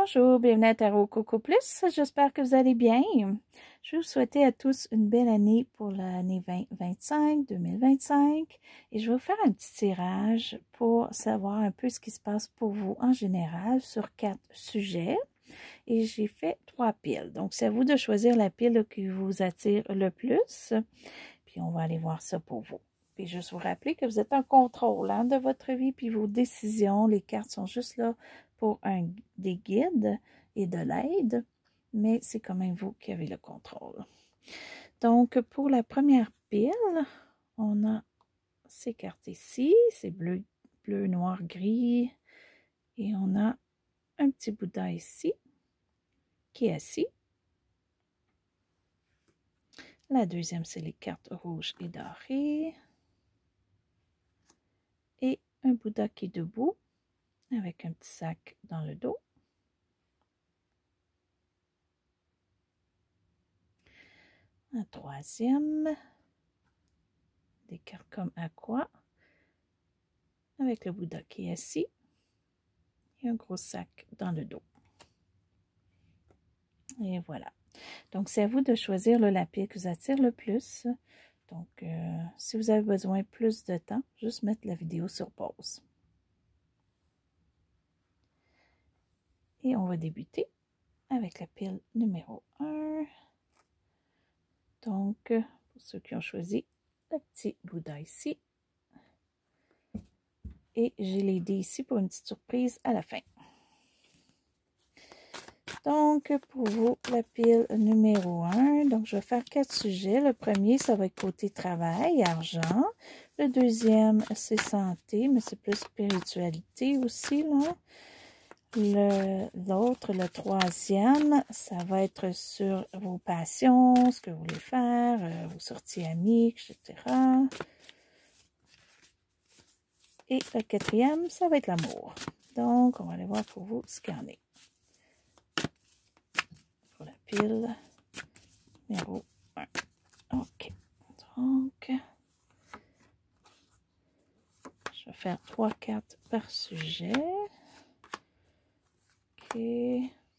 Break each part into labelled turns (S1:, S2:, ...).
S1: Bonjour, bienvenue à Tarot Coco Plus. J'espère que vous allez bien. Je vais vous souhaiter à tous une belle année pour l'année 2025 et je vais vous faire un petit tirage pour savoir un peu ce qui se passe pour vous en général sur 4 sujets. Et j'ai fait 3 piles. Donc, c'est à vous de choisir la pile qui vous attire le plus. Puis, on va aller voir ça pour vous. Puis, juste vous rappeler que vous êtes en contrôle de votre vie, puis vos décisions. Les cartes sont juste là pour des guides et de l'aide, mais c'est quand même vous qui avez le contrôle. Donc, pour la première pile, on a ces cartes ici. C'est bleu, noir, gris. Et on a un petit Bouddha ici, qui est assis. La deuxième, c'est les cartes rouges et dorées. Et un Bouddha qui est debout, avec un petit sac dans le dos. Un troisième, des cartes comme Aqua, avec le Bouddha qui est assis, et un gros sac dans le dos. Et voilà. Donc, c'est à vous de choisir la pile qui vous attire le plus. Donc, si vous avez besoin de plus de temps, juste mettre la vidéo sur pause. Et on va débuter avec la pile numéro 1. Donc, pour ceux qui ont choisi le petit Bouddha ici. Et j'ai les dés ici pour une petite surprise à la fin. Donc, pour vous, la pile numéro 1. Donc, je vais faire 4 sujets. Le premier, ça va être côté travail, argent. Le deuxième, c'est santé, mais c'est plus spiritualité aussi, là. L'autre, le troisième, ça va être sur vos passions, ce que vous voulez faire, vos sorties amies, etc. Et le quatrième, ça va être l'amour. Donc, on va aller voir pour vous ce qu'il y en est. Pour la pile numéro 1. OK. Donc, je vais faire 3 cartes par sujet. OK.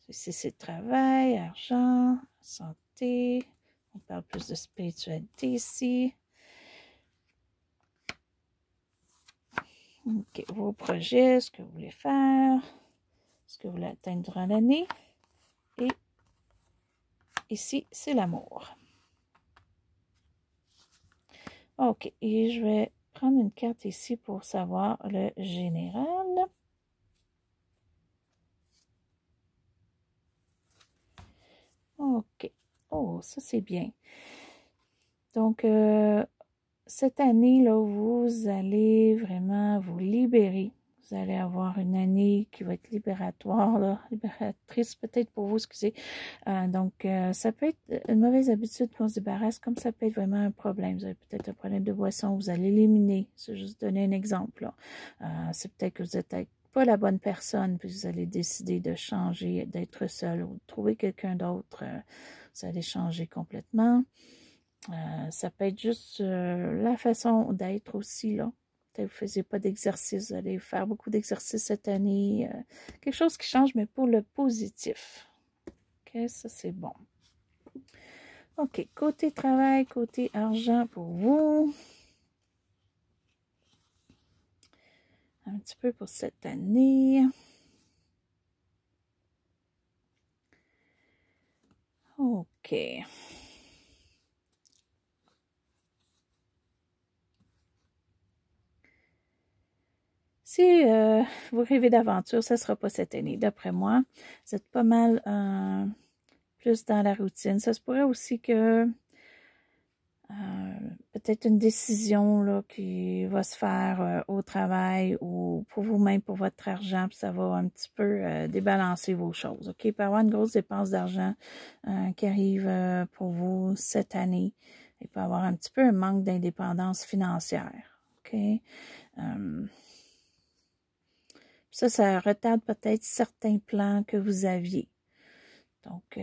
S1: Ici, c'est travail, argent, santé. On parle plus de spiritualité ici. OK. Vos projets, ce que vous voulez faire, ce que vous voulez atteindre durant l'année. Et ici, c'est l'amour. OK. Et je vais prendre une carte ici pour savoir le général. OK. Oh, ça, c'est bien. Donc, cette année, là, vous allez vraiment vous libérer. Vous allez avoir une année qui va être libératoire, là, libératrice peut-être pour vous, excusez. Donc, ça peut être une mauvaise habitude qu'on se débarrasse, comme ça peut être vraiment un problème. Vous avez peut-être un problème de boisson, vous allez l'éliminer. C'est juste donner un exemple. C'est peut-être que vous êtes pas la bonne personne, puis vous allez décider de changer, d'être seul ou de trouver quelqu'un d'autre. Vous allez changer complètement. Ça peut être juste la façon d'être aussi, là. Peut-être que vous ne faisiez pas d'exercice, vous allez faire beaucoup d'exercices cette année. Quelque chose qui change, mais pour le positif. OK, ça c'est bon. OK, côté travail, côté argent pour vous. Un petit peu pour cette année. OK. Si vous rêvez d'aventure, ça ne sera pas cette année, d'après moi. Vous êtes pas mal plus dans la routine. Ça se pourrait aussi que peut-être une décision là, qui va se faire au travail ou pour vous-même, pour votre argent, puis ça va un petit peu débalancer vos choses. OK? Il peut y avoir une grosse dépense d'argent qui arrive pour vous cette année. Il peut y avoir un petit peu un manque d'indépendance financière. OK? Ça retarde peut-être certains plans que vous aviez. Donc,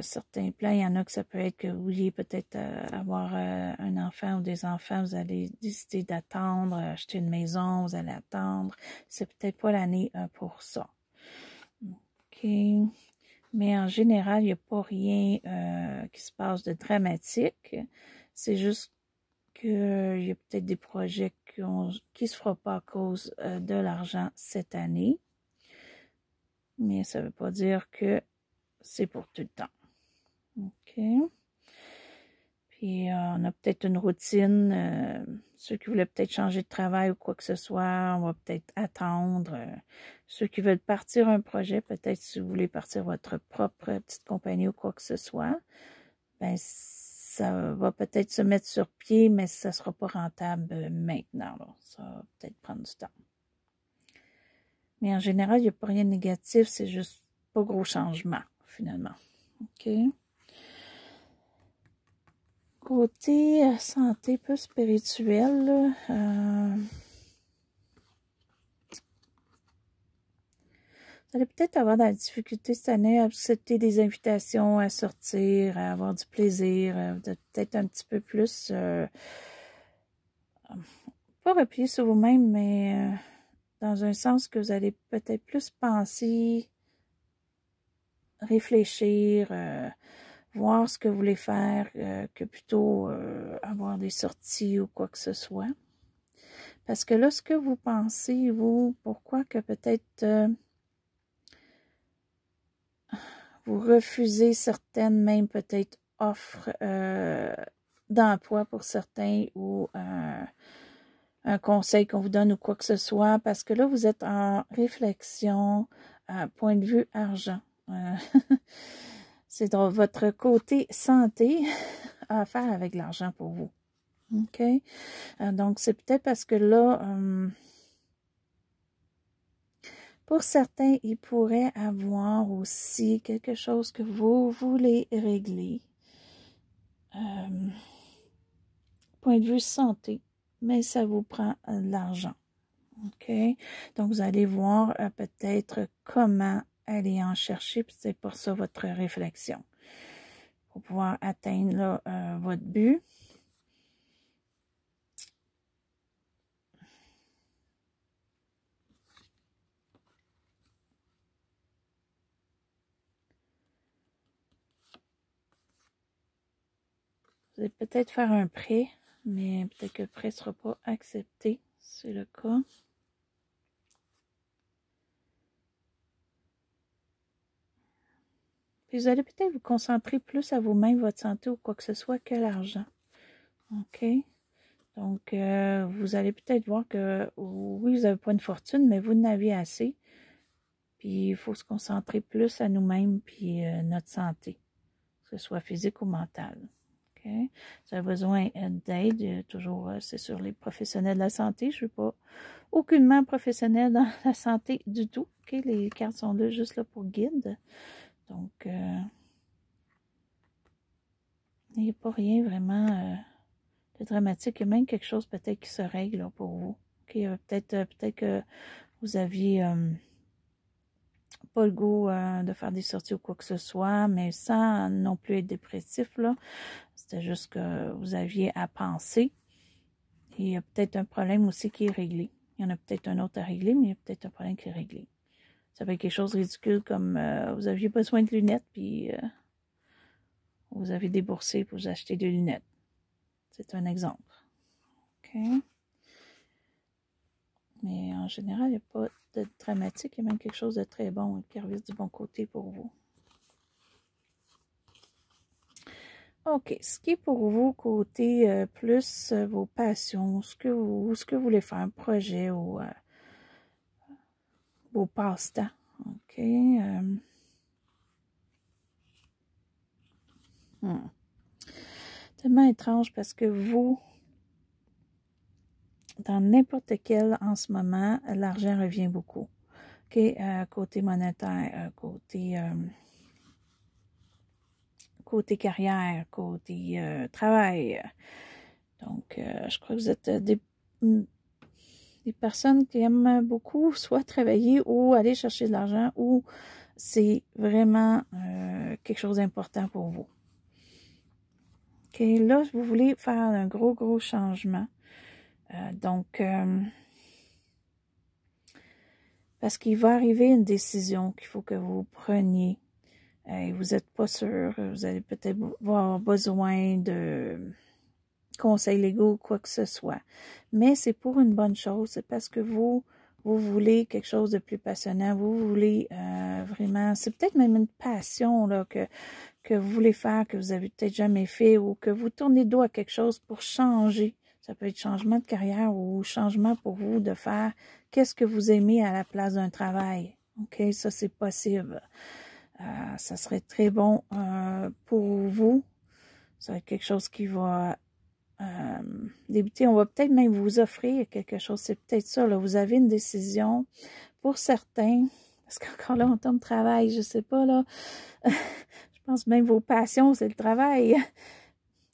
S1: certains plans, il y en a que ça peut être que vous vouliez peut-être avoir un enfant ou des enfants, vous allez décider d'attendre, acheter une maison, vous allez attendre. C'est peut-être pas l'année pour ça. OK. OK. Mais en général, il n'y a pas rien qui se passe de dramatique. C'est juste qu'il y a peut-être des projets qui ne se feront pas à cause de l'argent cette année. Mais ça ne veut pas dire que c'est pour tout le temps. OK. Puis on a peut-être une routine. Ceux qui voulaient peut-être changer de travail ou quoi que ce soit, on va peut-être attendre. Ceux qui veulent partir un projet, peut-être si vous voulez partir votre propre petite compagnie ou quoi que ce soit, ben ça va peut-être se mettre sur pied, mais ça ne sera pas rentable maintenant. Là. Ça va peut-être prendre du temps. Mais en général, il n'y a pas rien de négatif, c'est juste pas gros changement, finalement. OK? Côté santé peu spirituelle, vous allez peut-être avoir de la difficulté cette année à accepter des invitations, à sortir, à avoir du plaisir, peut-être un petit peu plus, pas replier sur vous-même, mais dans un sens que vous allez peut-être plus penser, réfléchir, voir ce que vous voulez faire, que plutôt avoir des sorties ou quoi que ce soit. Parce que là, ce que vous pensez, vous, pourquoi que peut-être vous refusez certaines, même peut-être offres d'emploi pour certains ou un conseil qu'on vous donne ou quoi que ce soit, parce que là, vous êtes en réflexion, point de vue argent. C'est dans votre côté santé à faire avec l'argent pour vous. OK? Donc, c'est peut-être parce que là, pour certains, il pourrait avoir aussi quelque chose que vous voulez régler. Point de vue santé, mais ça vous prend de l'argent. OK? Donc, vous allez voir peut-être comment aller en chercher, puis c'est pour ça votre réflexion. Pour pouvoir atteindre là, votre but. Vous allez peut-être faire un prêt, mais peut-être que le prêt ne sera pas accepté. C'est le cas. Puis vous allez peut-être vous concentrer plus à vous-même, votre santé ou quoi que ce soit que l'argent. OK? Donc, vous allez peut-être voir que, oui, vous n'avez pas une fortune, mais vous en avez assez. Puis, il faut se concentrer plus à nous-mêmes puis notre santé, que ce soit physique ou mentale. OK? Vous avez besoin d'aide, toujours, c'est sur les professionnels de la santé. Je ne suis pas aucunement professionnelle dans la santé du tout. OK? Les cartes sont là juste là pour guide. Donc, il n'y a pas rien vraiment de dramatique. Il y a même quelque chose peut-être qui se règle là, pour vous. Okay? Peut-être que vous aviez pas le goût de faire des sorties ou quoi que ce soit, mais sans non plus être dépressif. Là. C'était juste que vous aviez à penser. Et il y a peut-être un problème aussi qui est réglé. Il y en a peut-être un autre à régler, mais il y a peut-être un problème qui est réglé. Ça peut être quelque chose de ridicule comme vous aviez besoin de lunettes, puis vous avez déboursé pour vous acheter des lunettes. C'est un exemple. OK? Mais en général, il n'y a pas de dramatique. Il y a même quelque chose de très bon qui revient du bon côté pour vous. OK. Ce qui est pour vous, côté plus vos passions, ce que vous voulez faire, un projet ou vos passe-temps. OK. Tellement étrange parce que vous, dans n'importe quel en ce moment, l'argent revient beaucoup. OK. Côté monétaire, côté carrière, côté travail. Donc, je crois que vous êtes des personnes qui aiment beaucoup soit travailler ou aller chercher de l'argent ou c'est vraiment quelque chose d'important pour vous. OK, là, vous voulez faire un gros changement. Donc, Parce qu'il va arriver une décision qu'il faut que vous preniez. Et vous n'êtes pas sûr, vous allez peut-être avoir besoin de conseils légaux ou quoi que ce soit. Mais c'est pour une bonne chose, c'est parce que vous voulez quelque chose de plus passionnant, vous voulez vraiment, c'est peut-être même une passion là, que vous voulez faire, que vous avez peut-être jamais fait, ou que vous tournez le dos à quelque chose pour changer. Ça peut être changement de carrière ou changement pour vous de faire qu'est-ce que vous aimez à la place d'un travail. OK, ça c'est possible. Ça serait très bon pour vous. Ça va être quelque chose qui va débuter. On va peut-être même vous offrir quelque chose. C'est peut-être ça, là. Vous avez une décision. Pour certains, parce qu'encore là, on tombe travail, je sais pas, là. Je pense même vos passions, c'est le travail.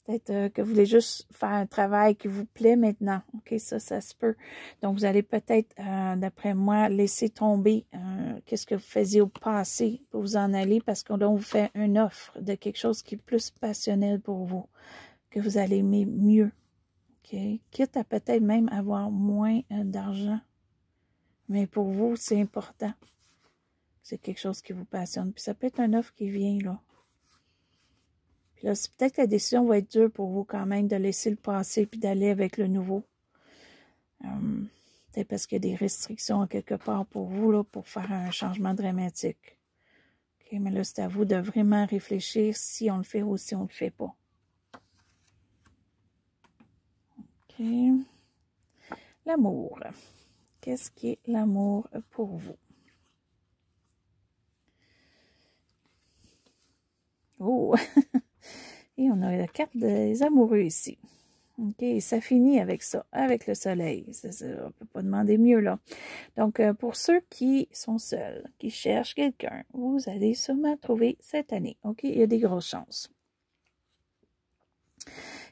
S1: Peut-être que vous voulez juste faire un travail qui vous plaît maintenant. OK, ça se peut. Donc, vous allez peut-être, d'après moi, laisser tomber qu'est-ce que vous faisiez au passé pour vous en aller parce que là, on vous fait une offre de quelque chose qui est plus passionnel pour vous, que vous allez aimer mieux. OK? Quitte à peut-être même avoir moins d'argent. Mais pour vous, c'est important. C'est quelque chose qui vous passionne. Puis ça peut être une offre qui vient, là. Puis là, peut-être que la décision va être dure pour vous quand même de laisser le passé puis d'aller avec le nouveau. Peut-être parce qu'il y a des restrictions quelque part pour vous, là, pour faire un changement dramatique. OK? Mais là, c'est à vous de vraiment réfléchir si on le fait ou si on le fait pas. OK? L'amour. Qu'est-ce qui est l'amour pour vous? Oh! Et on a la carte des amoureux ici. OK, ça finit avec ça, avec le soleil. On ne peut pas demander mieux, là. Donc, pour ceux qui sont seuls, qui cherchent quelqu'un, vous allez sûrement trouver cette année. OK, il y a des grosses chances.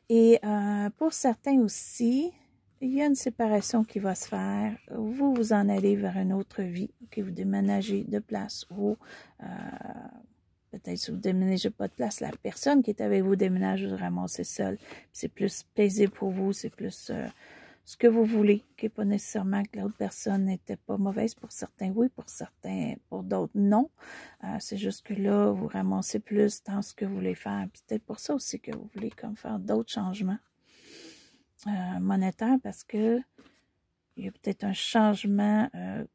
S1: Et pour certains aussi, il y a une séparation qui va se faire. Vous vous en allez vers une autre vie. OK, vous déménagez de place ou peut-être si vous ne déménagez pas de place, la personne qui est avec vous déménage, vous ramassez seul. C'est plus plaisir pour vous, c'est plus ce que vous voulez, qui n'est pas nécessairement que l'autre personne n'était pas mauvaise. Pour certains, oui, pour certains, pour d'autres, non. C'est juste que là, vous ramassez plus dans ce que vous voulez faire. C'est peut-être pour ça aussi que vous voulez comme faire d'autres changements monétaires parce que il y a peut-être un changement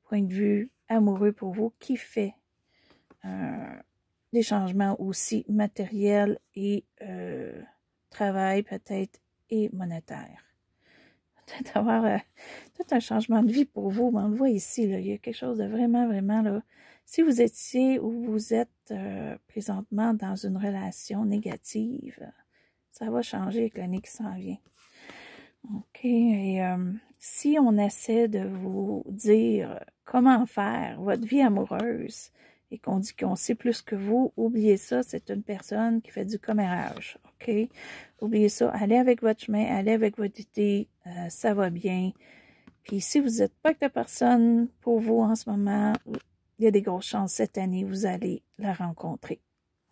S1: point de vue amoureux pour vous qui fait des changements aussi matériels et travail peut-être et monétaire. Peut-être avoir tout un changement de vie pour vous, mais on le voit ici, là, il y a quelque chose de vraiment, vraiment, là, si vous étiez ou vous êtes présentement dans une relation négative, ça va changer avec l'année qui s'en vient. OK, et si on essaie de vous dire comment faire votre vie amoureuse, et qu'on dit qu'on sait plus que vous, oubliez ça, c'est une personne qui fait du commérage, OK? Oubliez ça, allez avec votre chemin, allez avec votre idée, ça va bien. Puis si vous n'êtes pas avec la personne pour vous en ce moment, il y a des grosses chances cette année, vous allez la rencontrer,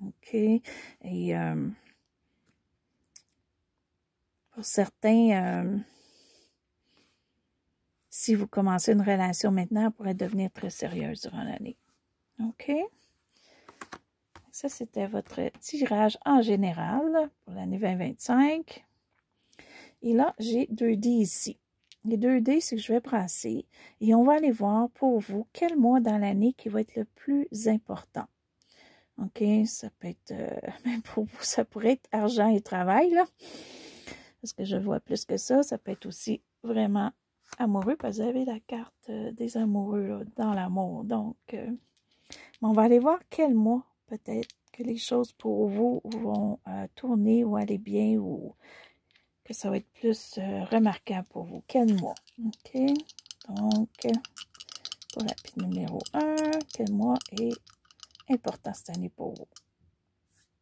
S1: OK? Et pour certains, si vous commencez une relation maintenant, elle pourrait devenir très sérieuse durant l'année. OK? Ça, c'était votre tirage en général pour l'année 2025. Et là, j'ai 2 dés ici. Les 2 dés, c'est que je vais brasser et on va aller voir pour vous quel mois dans l'année qui va être le plus important. OK? Ça peut être, même pour vous, ça pourrait être argent et travail, là. Parce que je vois plus que ça. Ça peut être aussi vraiment amoureux, parce que vous avez la carte des amoureux là, dans l'amour. Donc, on va aller voir quel mois, peut-être, que les choses pour vous vont tourner ou aller bien ou que ça va être plus remarquable pour vous. Quel mois? OK. Donc, pour la pile numéro 1, quel mois est important cette année pour vous?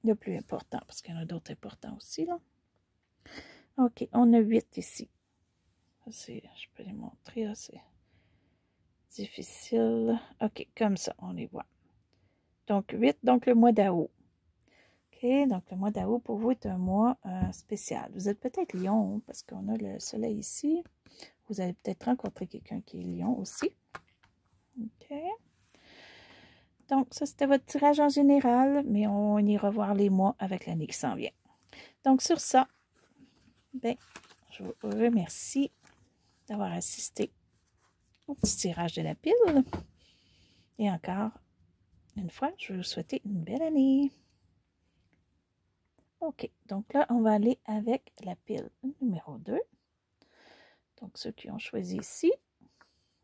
S1: Le plus important, parce qu'il y en a d'autres importants aussi, là. OK, on a 8 ici. Je peux les montrer, là, c'est difficile. OK, comme ça, on les voit. Donc, 8, donc le mois d'août. OK, donc le mois d'août pour vous est un mois spécial. Vous êtes peut-être Lion, parce qu'on a le soleil ici. Vous allez peut-être rencontrer quelqu'un qui est Lion aussi. OK. Donc, ça, c'était votre tirage en général, mais on ira voir les mois avec l'année qui s'en vient. Donc, sur ça, ben, je vous remercie d'avoir assisté au petit tirage de la pile. Et encore une fois, je vais vous souhaiter une belle année. OK, donc là, on va aller avec la pile numéro 2. Donc, ceux qui ont choisi ici,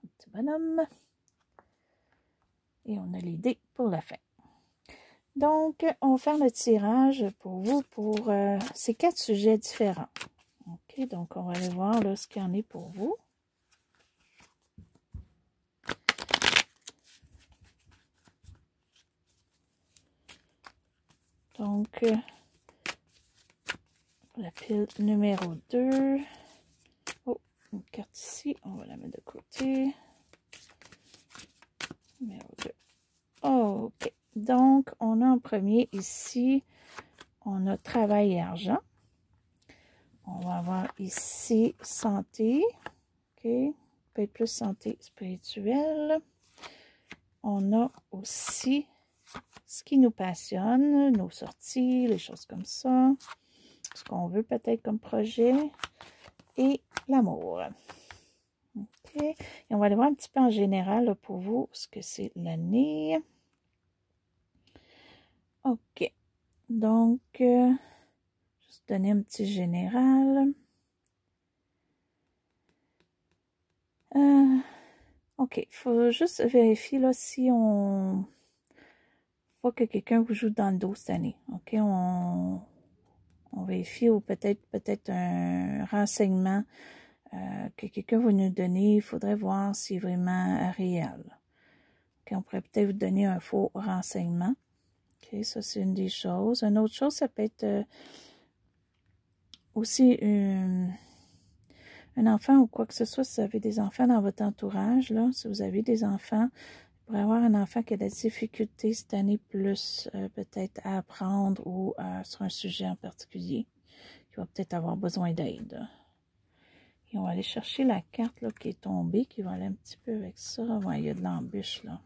S1: un petit bonhomme. Et on a les dés pour la fin. Donc, on va faire le tirage pour vous pour ces 4 sujets différents. OK, donc on va aller voir là, ce qu'il y en est pour vous. Donc, la pile numéro 2. Oh, une carte ici, on va la mettre de côté. Numéro 2. OK, donc on a en premier ici, on a travail et argent. On va avoir ici santé. OK, peut-être plus santé spirituelle. On a aussi ce qui nous passionne, nos sorties, les choses comme ça, ce qu'on veut peut-être comme projet, et l'amour. OK. Et on va aller voir un petit peu en général là, pour vous, ce que c'est l'année. OK. Donc, juste donner un petit général. OK. Il faut juste vérifier là si on... Pas que quelqu'un vous joue dans le dos cette année. OK. On vérifie ou peut-être un renseignement que quelqu'un va nous donner. Il faudrait voir si c'est vraiment réel. OK. On pourrait peut-être vous donner un faux renseignement. OK. Ça, c'est une des choses. Une autre chose, ça peut être aussi un enfant ou quoi que ce soit. Si vous avez des enfants dans votre entourage, là, si vous avez des enfants, vous pourrez avoir un enfant qui a des difficultés cette année plus peut-être à apprendre ou sur un sujet en particulier, qui va peut-être avoir besoin d'aide. Et on va aller chercher la carte là, qui est tombée, qui va aller un petit peu avec ça. Ouais, il y a de l'embûche là.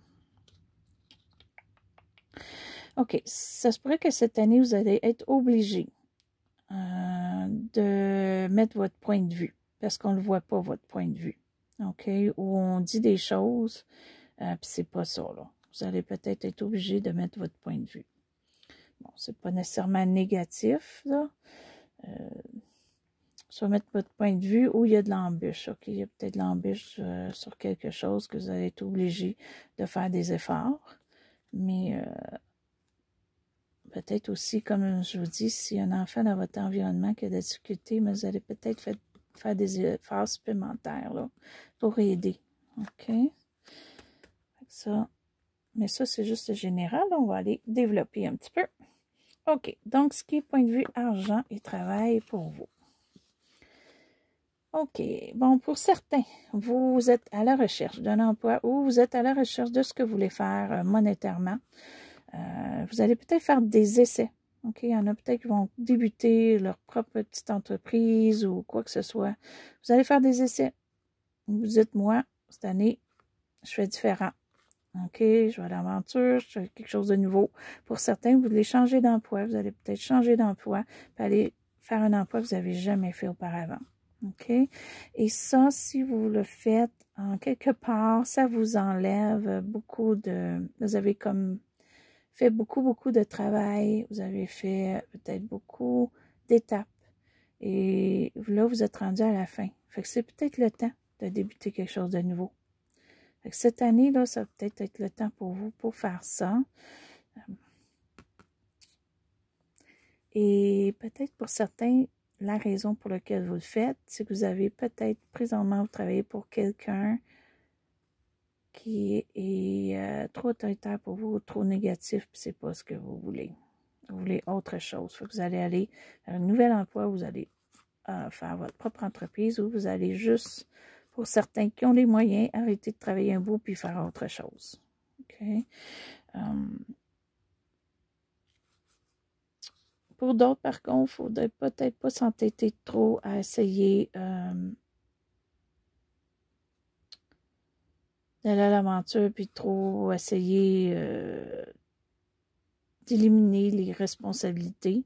S1: OK, ça se pourrait que cette année, vous allez être obligé de mettre votre point de vue, parce qu'on ne le voit pas, votre point de vue. OK, où on dit des choses, puis c'est pas ça, là. Vous allez peut-être être obligé de mettre votre point de vue. Bon, c'est pas nécessairement négatif, là. Soit mettre votre point de vue où il y a de l'embûche. OK, il y a peut-être de l'embûche sur quelque chose que vous allez être obligé de faire des efforts. Mais peut-être aussi, comme je vous dis, s'il y a un enfant dans votre environnement qui a des difficultés, mais vous allez peut-être faire des efforts supplémentaires là, pour aider. OK? Ça, mais ça, c'est juste général. On va aller développer un petit peu. OK. Donc, ce qui est point de vue argent et travail pour vous. OK. Bon, pour certains, vous êtes à la recherche d'un emploi ou vous êtes à la recherche de ce que vous voulez faire monétairement. Vous allez peut-être faire des essais. OK? Il y en a peut-être qui vont débuter leur propre petite entreprise ou quoi que ce soit. Vous allez faire des essais. Vous dites, moi, cette année, je fais différent. OK? Je vais à l'aventure, je fais quelque chose de nouveau. Pour certains, vous voulez changer d'emploi. Vous allez peut-être changer d'emploi et aller faire un emploi que vous n'avez jamais fait auparavant. OK? Et ça, si vous le faites en quelque part, ça vous enlève beaucoup de... Vous avez comme fait beaucoup de travail. Vous avez fait peut-être beaucoup d'étapes. Et là, vous êtes rendu à la fin. Fait que c'est peut-être le temps de débuter quelque chose de nouveau. Fait que cette année, là, ça va peut-être être le temps pour vous pour faire ça. Et peut-être pour certains, la raison pour laquelle vous le faites, c'est que vous avez peut-être présentement travaillé pour quelqu'un qui est trop autoritaire pour vous, trop négatif, puis c'est pas ce que vous voulez. Vous voulez autre chose. Fait que vous allez aller vers un nouvel emploi, vous allez faire votre propre entreprise ou vous allez juste, pour certains qui ont les moyens, arrêter de travailler un bout puis faire autre chose. OK? Pour d'autres, par contre, il ne faudrait peut-être pas s'entêter trop à essayer d'aller à l'aventure puis trop essayer d'éliminer les responsabilités.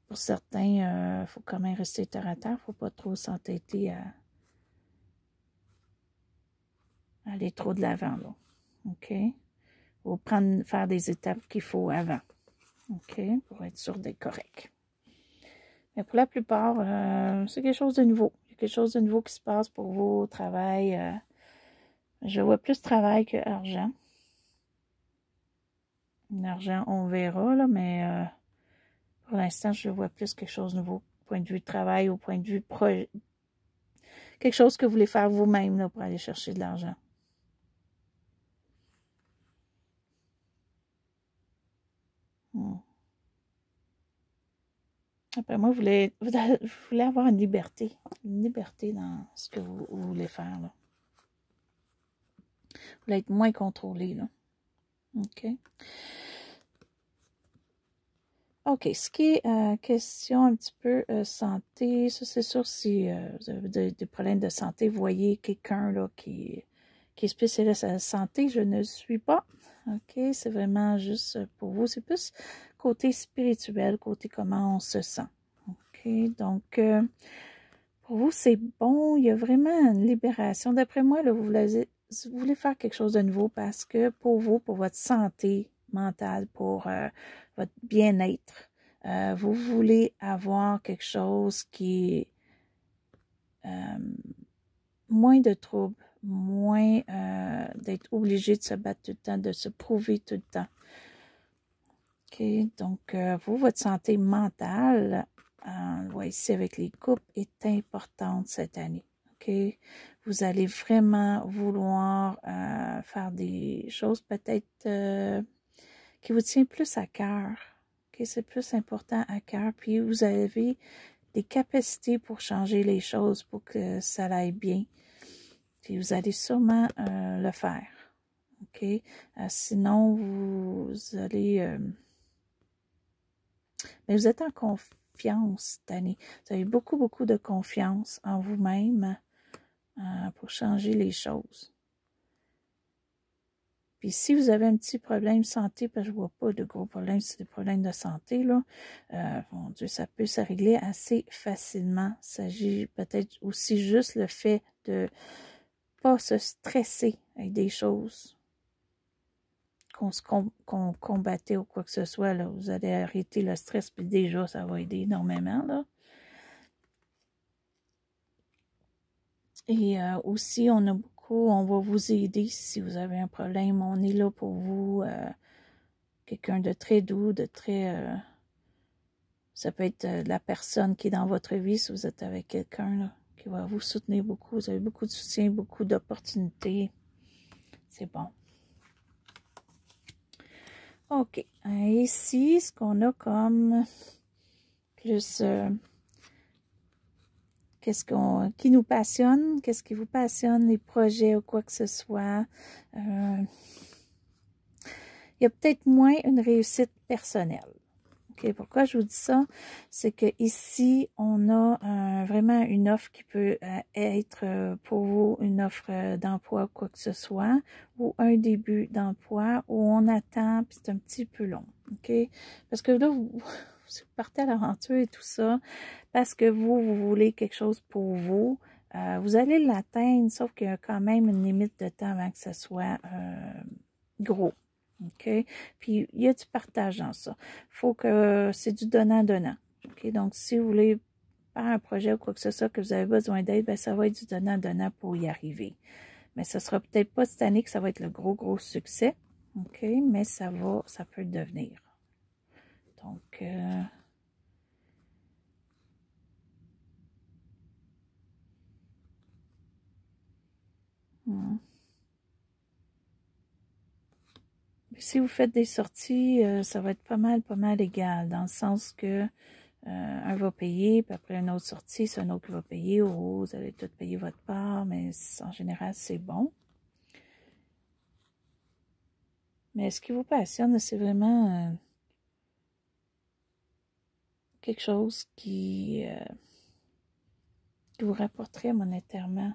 S1: Pour certains, il faut quand même rester terre à terre, faut pas trop s'entêter à aller trop de l'avant, là. OK? Faut faire des étapes qu'il faut avant. OK? Pour être sûr d'être correct. Mais pour la plupart, c'est quelque chose de nouveau. Il y a quelque chose de nouveau qui se passe pour vous au travail. Je vois plus travail que argent. L'argent, on verra, là, mais pour l'instant, je vois plus quelque chose de nouveau. Au point de vue de travail, au point de vue projet. Quelque chose que vous voulez faire vous-même là, pour aller chercher de l'argent. Après moi, vous voulez avoir une liberté dans ce que vous voulez faire. Là. Vous voulez être moins contrôlé. Là. OK. OK, ce qui est question un petit peu santé, ça c'est sûr si vous avez des problèmes de santé, vous voyez quelqu'un là qui est spécialiste à la santé, je ne suis pas. OK, c'est vraiment juste pour vous, c'est plus côté spirituel, côté comment on se sent. OK, donc pour vous c'est bon, il y a vraiment une libération. D'après moi, là, vous voulez faire quelque chose de nouveau parce que pour vous, pour votre santé mentale, pour votre bien-être, vous voulez avoir quelque chose qui est moins de troubles, moins d'être obligé de se battre tout le temps, de se prouver tout le temps. OK, donc vous, votre santé mentale, on voit ici avec les couples, est importante cette année. OK, vous allez vraiment vouloir faire des choses peut-être qui vous tient plus à cœur. OK, c'est plus important à cœur. Puis vous avez des capacités pour changer les choses, pour que ça aille bien. Puis vous allez sûrement le faire. OK? Sinon, vous allez... mais vous êtes en confiance cette année. Vous avez beaucoup, beaucoup de confiance en vous-même pour changer les choses. Puis si vous avez un petit problème de santé, parce que je ne vois pas de gros problèmes, c'est des problèmes de santé, là, mon Dieu, ça peut se régler assez facilement. Il s'agit peut-être aussi juste le fait de pas se stresser avec des choses qu'on combattait ou quoi que ce soit. Là. Vous allez arrêter le stress, puis déjà, ça va aider énormément. Là. Et aussi, on va vous aider si vous avez un problème. On est là pour vous. Quelqu'un de très doux, de très... ça peut être la personne qui est dans votre vie, si vous êtes avec quelqu'un qui va vous soutenir beaucoup. Vous avez beaucoup de soutien, beaucoup d'opportunités. C'est bon. OK. Ici, ce qu'on a comme plus... qui nous passionne, qu'est-ce qui vous passionne, les projets ou quoi que ce soit. Il y a peut-être moins une réussite personnelle. Okay, pourquoi je vous dis ça? C'est que ici, on a vraiment une offre qui peut être pour vous une offre d'emploi, quoi que ce soit, ou un début d'emploi, où on attend, puis c'est un petit peu long. OK? Parce que là, vous partez à l'aventure et tout ça, parce que vous voulez quelque chose pour vous, vous allez l'atteindre, sauf qu'il y a quand même une limite de temps avant que ça soit gros. OK? Puis, il y a du partage dans ça. Faut que c'est du donnant-donnant. OK? Donc, si vous voulez faire un projet ou quoi que ce soit, que vous avez besoin d'aide, ben, ça va être du donnant-donnant pour y arriver. Mais ça sera peut-être pas cette année que ça va être le gros succès. OK? Mais ça peut le devenir. Donc, si vous faites des sorties, ça va être pas mal égal, dans le sens que un va payer, puis après une autre sortie, c'est un autre qui va payer, ou vous allez tout payer votre part, mais en général, c'est bon. Mais ce qui vous passionne, c'est vraiment quelque chose qui vous rapporterait monétairement.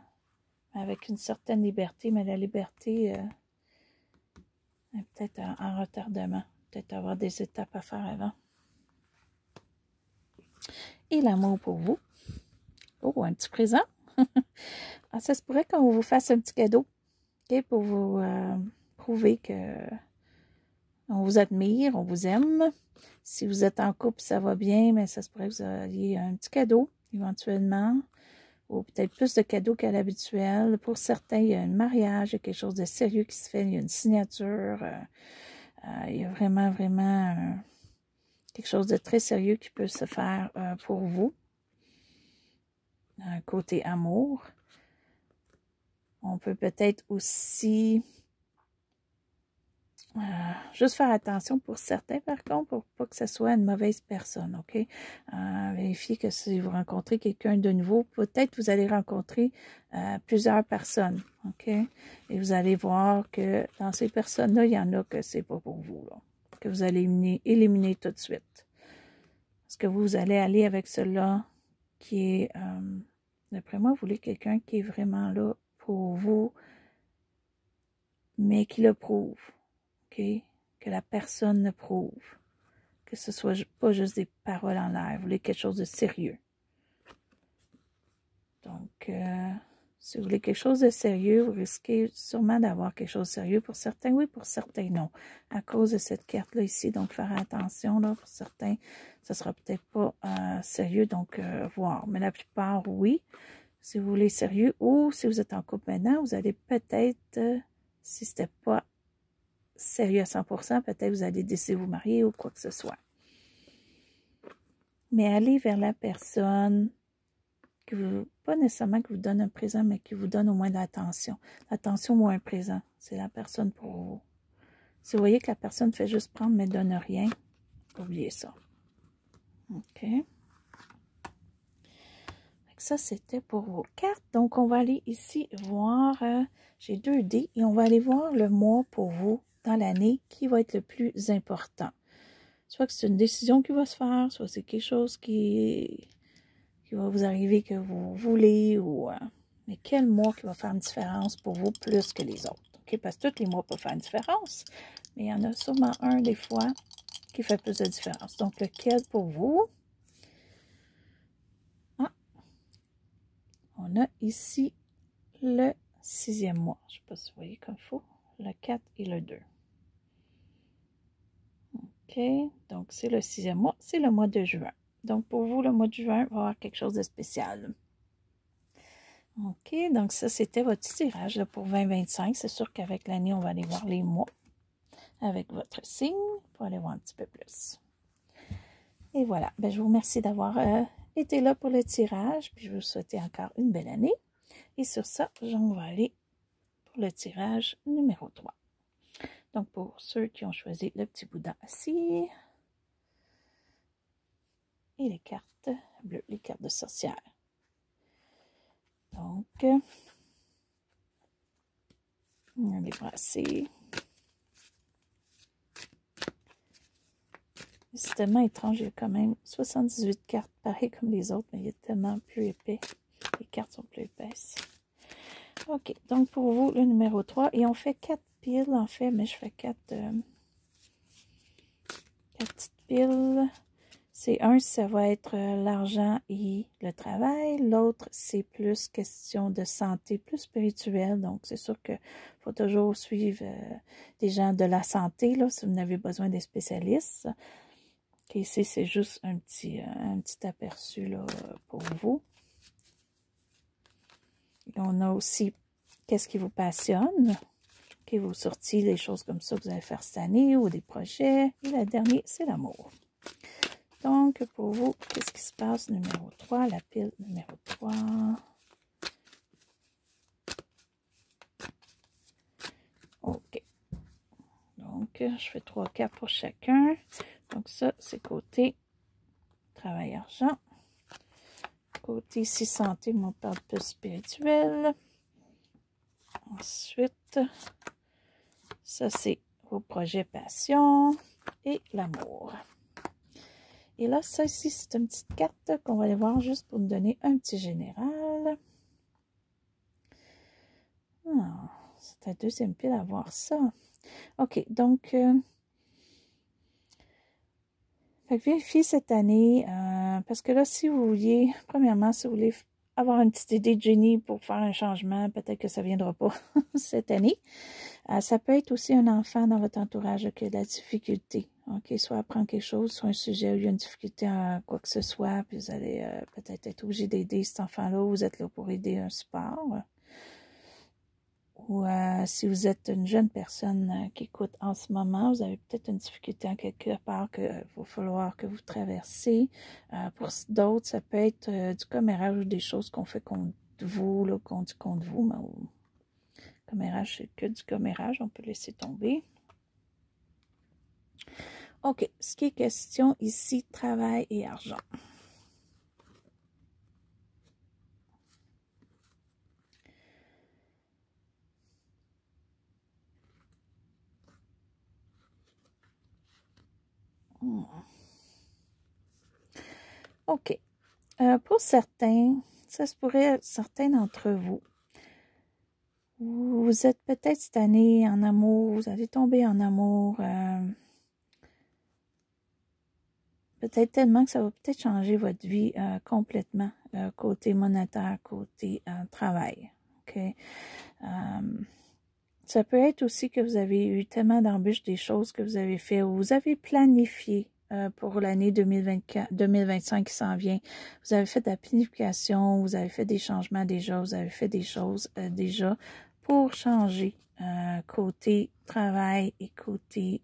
S1: avec une certaine liberté, mais la liberté est peut-être en retardement. Peut-être avoir des étapes à faire avant. Et l'amour pour vous. Oh, un petit présent. Ah, ça se pourrait qu'on vous fasse un petit cadeau, okay, pour vous prouver que on vous admire, on vous aime. Si vous êtes en couple, ça va bien, mais ça se pourrait que vous ayez un petit cadeau, éventuellement. Ou peut-être plus de cadeaux qu'à l'habituel. Pour certains, il y a un mariage, il y a quelque chose de sérieux qui se fait, il y a une signature. Il y a vraiment quelque chose de très sérieux qui peut se faire pour vous. Côté amour. On peut peut-être aussi juste faire attention pour certains, par contre, pour pas que ce soit une mauvaise personne, OK? Vérifiez que si vous rencontrez quelqu'un de nouveau, peut-être vous allez rencontrer plusieurs personnes, OK? Et vous allez voir que dans ces personnes-là, il y en a que c'est pas pour vous, là, que vous allez éliminer tout de suite. Parce que vous allez aller avec cela qui est, d'après moi, vous voulez quelqu'un qui est vraiment là pour vous, mais qui le prouve, OK? Que la personne le prouve. Que ce soit pas juste des paroles en l'air. Vous voulez quelque chose de sérieux. Donc, si vous voulez quelque chose de sérieux, vous risquez sûrement d'avoir quelque chose de sérieux. Pour certains, oui, pour certains, non. À cause de cette carte-là ici, donc faire attention, là, pour certains, ça sera peut-être pas sérieux, donc voir. Mais la plupart, oui. Si vous voulez sérieux, ou si vous êtes en couple maintenant, vous allez peut-être, si c'était pas sérieux à 100%, peut-être vous allez décider de vous marier ou quoi que ce soit. Mais allez vers la personne qui vous, pas nécessairement qui vous donne un présent, mais qui vous donne au moins de l'attention. L'attention ou un présent, c'est la personne pour vous. Si vous voyez que la personne fait juste prendre mais ne donne rien, oubliez ça. OK. Ça, c'était pour vos cartes. Donc, on va aller ici voir, j'ai 2 dés, et on va aller voir le mois pour vous dans l'année qui va être le plus important. Soit que c'est une décision qui va se faire, soit c'est quelque chose qui va vous arriver que vous voulez, ou mais quel mois qui va faire une différence pour vous plus que les autres. OK? Parce que tous les mois peuvent faire une différence, mais il y en a sûrement un des fois qui fait plus de différence. Donc, lequel pour vous? On a ici le 6e mois. Je ne sais pas si vous voyez comme il faut. Le 4 et le 2. OK. Donc, c'est le 6e mois. C'est le mois de juin. Donc, pour vous, le mois de juin va avoir quelque chose de spécial. OK. Donc, ça, c'était votre tirage là, pour 2025. C'est sûr qu'avec l'année, on va aller voir les mois avec votre signe pour aller voir un petit peu plus. Et voilà. Ben, je vous remercie d'avoir été là pour le tirage. Puis, je vous souhaite encore une belle année. Et sur ça, on va aller pour le tirage numéro 3. Donc, pour ceux qui ont choisi le petit boudin assis et les cartes bleues, les cartes de sorcière. Donc, on a les brassés. C'est tellement étrange, il y a quand même 78 cartes pareilles comme les autres, mais il est tellement plus épais. Les cartes sont plus épaisses. OK, donc pour vous, le numéro 3, et on fait 4 piles en fait, mais je fais 4 petites piles. C'est un, ça va être l'argent et le travail. L'autre, c'est plus question de santé, plus spirituelle. Donc, c'est sûr qu'il faut toujours suivre des gens de la santé, là, si vous n'avez besoin des spécialistes. Okay, ici, c'est juste un petit aperçu là, pour vous. Et on a aussi qu'est-ce qui vous passionne. Okay, vos sorties, les choses comme ça que vous allez faire cette année ou des projets. Et la dernière, c'est l'amour. Donc, pour vous, qu'est-ce qui se passe? Numéro 3, la pile numéro 3. OK. Donc, je fais 3 cartes pour chacun. Donc, ça, c'est côté travail-argent. Côté ici, santé, on parle plus spirituel. Ensuite, ça, c'est vos projets passion et l'amour. Et là, ça ici, c'est une petite carte qu'on va aller voir juste pour nous donner un petit général. Ah, c'est ta deuxième pile à voir ça. OK, donc, fait que vérifiez cette année, parce que là, si vous vouliez, premièrement, si vous voulez avoir une petite idée de génie pour faire un changement, peut-être que ça ne viendra pas cette année. Ça peut être aussi un enfant dans votre entourage qui a de la difficulté. OK, soit apprendre quelque chose sur un sujet où il y a une difficulté à quoi que ce soit, puis vous allez peut-être être obligé d'aider cet enfant-là, vous êtes là pour aider un support. Ou si vous êtes une jeune personne qui écoute en ce moment, vous avez peut-être une difficulté en quelque part qu'il va falloir que vous traversez. Pour d'autres, ça peut être du commérage ou des choses qu'on fait contre vous, là, qu'on dit contre vous, mais commérage, c'est que du commérage, on peut laisser tomber. OK, ce qui est question ici, travail et argent. OK. Pour certains, ça se pourrait certains d'entre vous. Vous êtes peut-être cette année en amour, vous allez tomber en amour. Peut-être tellement que ça va peut-être changer votre vie complètement, côté monétaire, côté travail. OK? Ça peut être aussi que vous avez eu tellement d'embûches des choses que vous avez fait ou vous avez planifié pour l'année 2025 qui s'en vient. Vous avez fait de la planification, vous avez fait des changements déjà, vous avez fait des choses déjà pour changer côté travail et côté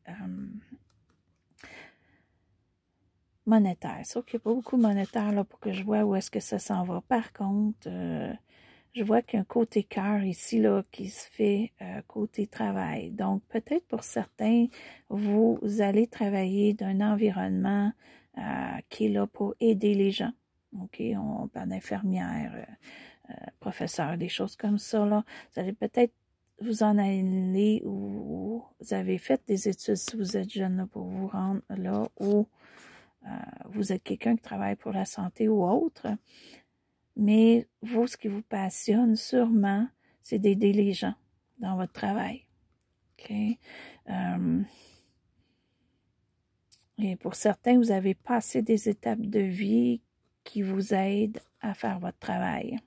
S1: monétaire. Sauf qu'il n'y a pas beaucoup de monétaire là, pour que je vois où est-ce que ça s'en va. Par contre, je vois qu'il y a un côté cœur ici là, qui se fait côté travail. Donc, peut-être pour certains, vous allez travailler d'un environnement qui est là pour aider les gens. OK, on parle d'infirmière, professeur, des choses comme ça. Là. Vous allez peut-être vous en aller ou vous avez fait des études si vous êtes jeune là, pour vous rendre là où vous êtes quelqu'un qui travaille pour la santé ou autre. Mais vous, ce qui vous passionne sûrement, c'est d'aider les gens dans votre travail. OK? Et pour certains, vous avez passé des étapes de vie qui vous aident à faire votre travail.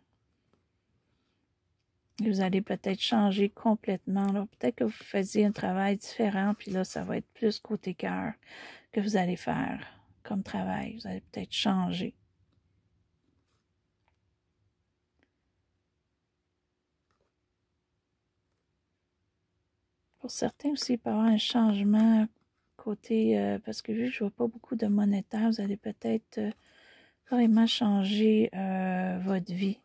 S1: Et vous allez peut-être changer complètement. Peut-être que vous faisiez un travail différent, puis là, ça va être plus côté cœur que vous allez faire comme travail. Vous allez peut-être changer. Pour certains aussi, il peut y avoir un changement côté, parce que vu que je ne vois pas beaucoup de monétaire, vous allez peut-être carrément changer votre vie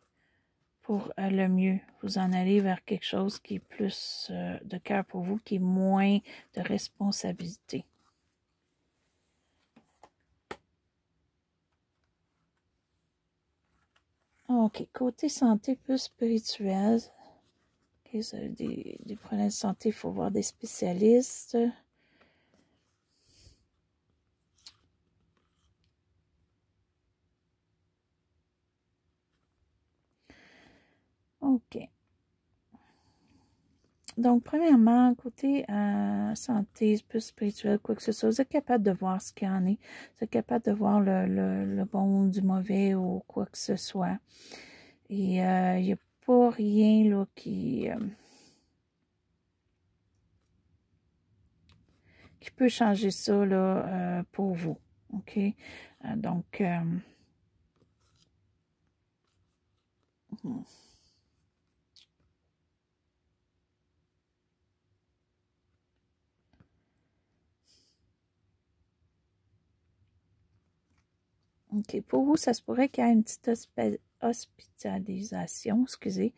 S1: pour le mieux. Vous en allez vers quelque chose qui est plus de cœur pour vous, qui est moins de responsabilité. OK, côté santé plus spirituel, okay, vous avez des problèmes de santé, il faut voir des spécialistes. OK. Donc, premièrement, côté santé, plus spirituel, quoi que ce soit, vous êtes capable de voir ce qu'il y en est. Vous êtes capable de voir le bon du mauvais ou quoi que ce soit. Et il n'y a pas rien là qui peut changer ça là, pour vous. OK? Donc, OK. Pour vous, ça se pourrait qu'il y ait une petite hospitalisation, excusez,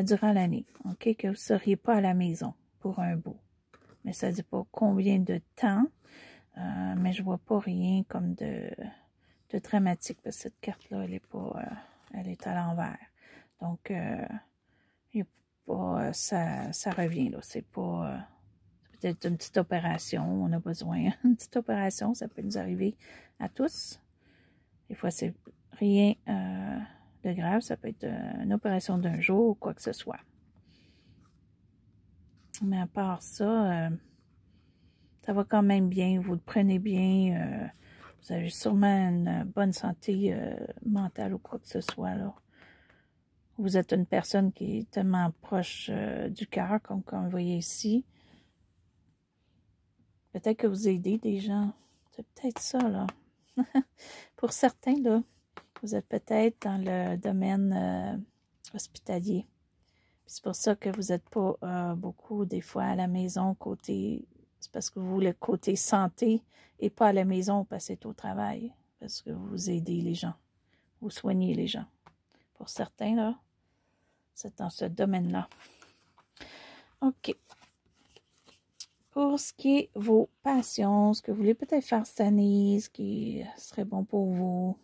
S1: durant l'année. OK? Que vous ne seriez pas à la maison pour un bout. Mais ça ne dit pas combien de temps. Mais je vois pas rien comme de dramatique parce que cette carte-là, elle est pas, elle est à l'envers. Donc, y a pas, ça revient là. C'est pas, peut-être une petite opération. On a besoin d'une petite opération. Ça peut nous arriver à tous. Des fois, c'est rien de grave. Ça peut être une opération d'un jour ou quoi que ce soit. Mais à part ça, ça va quand même bien. Vous le prenez bien. Vous avez sûrement une bonne santé mentale ou quoi que ce soit, là. Vous êtes une personne qui est tellement proche du cœur, comme vous voyez ici. Peut-être que vous aidez des gens. C'est peut-être ça, là. Pour certains, là, vous êtes peut-être dans le domaine hospitalier. C'est pour ça que vous n'êtes pas beaucoup, des fois, à la maison, côté... C'est parce que vous, le côté santé, et pas à la maison, parce que c'est au travail. Parce que vous aidez les gens. Vous soignez les gens. Pour certains, là, c'est dans ce domaine-là. OK. Pour ce qui est vos passions, ce que vous voulez peut-être faire cette année, ce qui serait bon pour vous.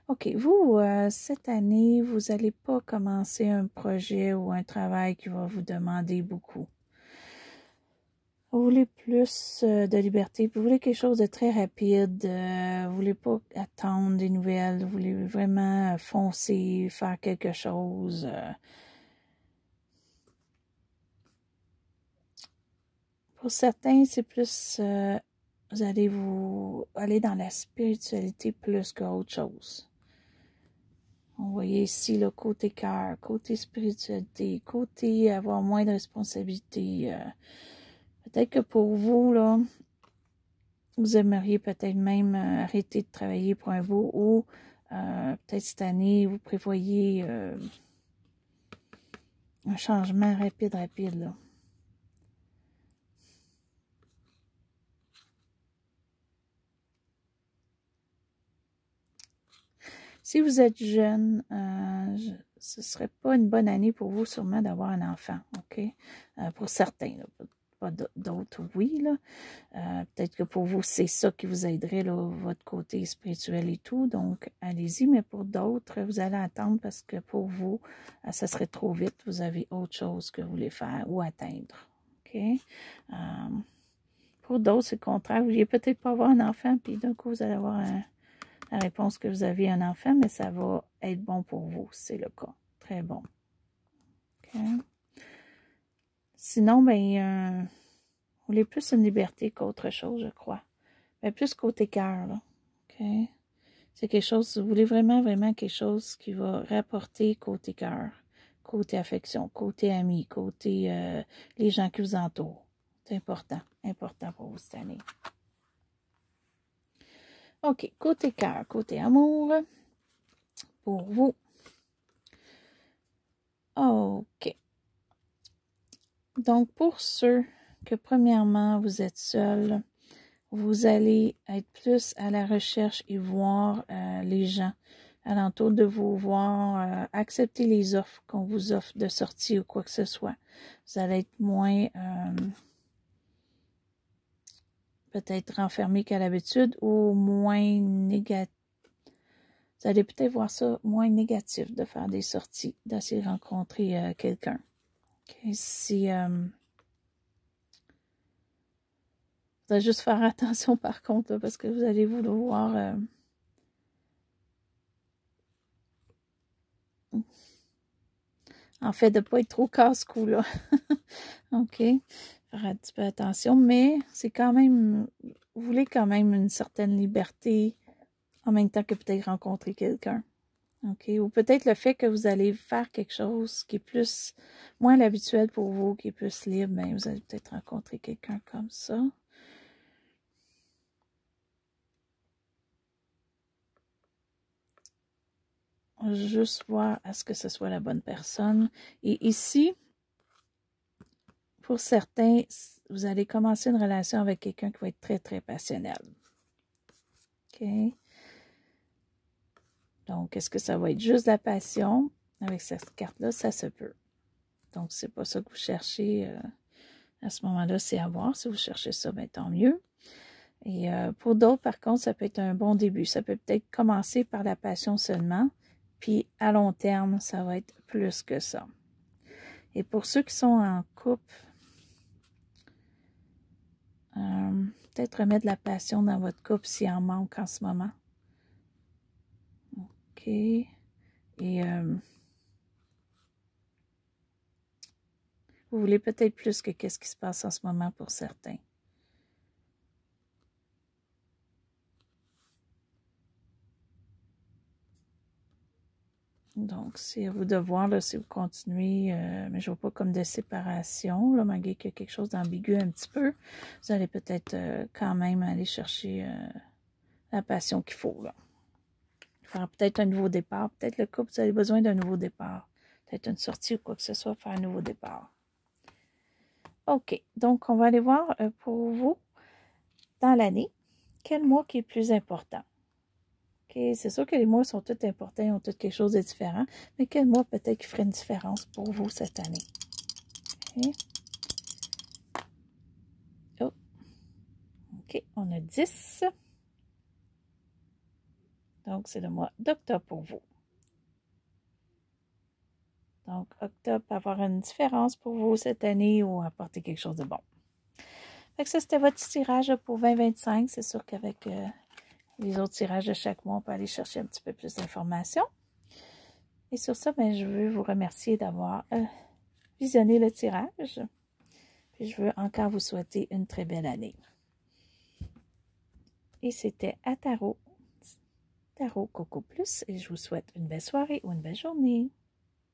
S1: OK, vous, cette année, vous n'allez pas commencer un projet ou un travail qui va vous demander beaucoup. Vous voulez plus de liberté, vous voulez quelque chose de très rapide, vous voulez pas attendre des nouvelles, vous voulez vraiment foncer, faire quelque chose. Pour certains, c'est plus, vous allez aller dans la spiritualité plus qu'autre chose. Vous voyez ici le côté cœur, côté spiritualité, côté avoir moins de responsabilités. Peut-être que pour vous, là, vous aimeriez peut-être même arrêter de travailler pour un bout ou peut-être cette année, vous prévoyez un changement rapide, là. Si vous êtes jeune, ce ne serait pas une bonne année pour vous sûrement d'avoir un enfant, OK? Pour certains, là, pas d'autres, oui, là. Peut-être que pour vous, c'est ça qui vous aiderait, là, votre côté spirituel et tout, donc allez-y, mais pour d'autres, vous allez attendre parce que pour vous, ça serait trop vite, vous avez autre chose que vous voulez faire ou atteindre, OK? Pour d'autres, c'est le contraire, vous ne vouliez peut-être pas avoir un enfant, puis d'un coup, vous allez avoir la réponse que vous avez un enfant, mais ça va être bon pour vous, c'est le cas. Très bon. Okay. Sinon, ben, vous voulez plus une liberté qu'autre chose, je crois. Mais plus côté cœur, là. OK? C'est quelque chose, vous voulez vraiment, vraiment quelque chose qui va rapporter côté cœur, côté affection, côté ami, côté les gens qui vous entourent. C'est important pour vous cette année. OK, côté cœur, côté amour, pour vous. OK. Donc, pour ceux que, premièrement, vous êtes seul, vous allez être plus à la recherche et voir les gens alentour de vous, voir accepter les offres qu'on vous offre de sortie ou quoi que ce soit. Vous allez être moins peut-être renfermé qu'à l'habitude ou moins négatif. Vous allez peut-être voir ça moins négatif de faire des sorties, d'essayer de rencontrer quelqu'un. Okay. Si vous allez juste faire attention par contre, là, parce que vous allez vouloir en fait, de ne pas être trop casse-cou, là. OK. Faire un petit peu attention, mais c'est quand même, vous voulez quand même une certaine liberté en même temps que peut-être rencontrer quelqu'un. OK. Ou peut-être le fait que vous allez faire quelque chose qui est plus, moins l'habituel pour vous, qui est plus libre, bien, vous allez peut-être rencontrer quelqu'un comme ça. Juste voir à ce que ce soit la bonne personne. Et ici, pour certains, vous allez commencer une relation avec quelqu'un qui va être très, très passionnel. OK? Donc, est-ce que ça va être juste la passion? Avec cette carte-là, ça se peut. Donc, c'est pas ça que vous cherchez à ce moment-là, c'est à voir. Si vous cherchez ça, bien, tant mieux. Et pour d'autres, par contre, ça peut être un bon début. Ça peut peut-être commencer par la passion seulement, puis à long terme, ça va être plus que ça. Et pour ceux qui sont en couple, peut-être remettre de la passion dans votre couple s'il en manque en ce moment. OK. Et vous voulez peut-être plus que qu'est-ce qui se passe en ce moment pour certains. Donc, c'est à vous de voir là, si vous continuez, mais je ne vois pas comme de séparation, là, malgré qu'il y a quelque chose d'ambigu un petit peu. Vous allez peut-être quand même aller chercher la passion qu'il faut. Là. Faire peut-être un nouveau départ. Peut-être le couple, vous avez besoin d'un nouveau départ. Peut-être une sortie ou quoi que ce soit, faire un nouveau départ. OK, donc on va aller voir pour vous, dans l'année, quel mois qui est plus important. Okay. C'est sûr que les mois sont tous importants, ils ont tous quelque chose de différent, mais quel mois peut-être qui ferait une différence pour vous cette année? Okay. Oh. OK, on a 10. Donc, c'est le mois d'octobre pour vous. Donc, octobre peut avoir une différence pour vous cette année ou apporter quelque chose de bon. Fait que ça, c'était votre tirage pour 2025. C'est sûr qu'avec les autres tirages de chaque mois, on peut aller chercher un petit peu plus d'informations. Et sur ça, ben, je veux vous remercier d'avoir visionné le tirage. Puis je veux encore vous souhaiter une très belle année. Et c'était à Tarot Coco Plus. Et je vous souhaite une belle soirée ou une belle journée.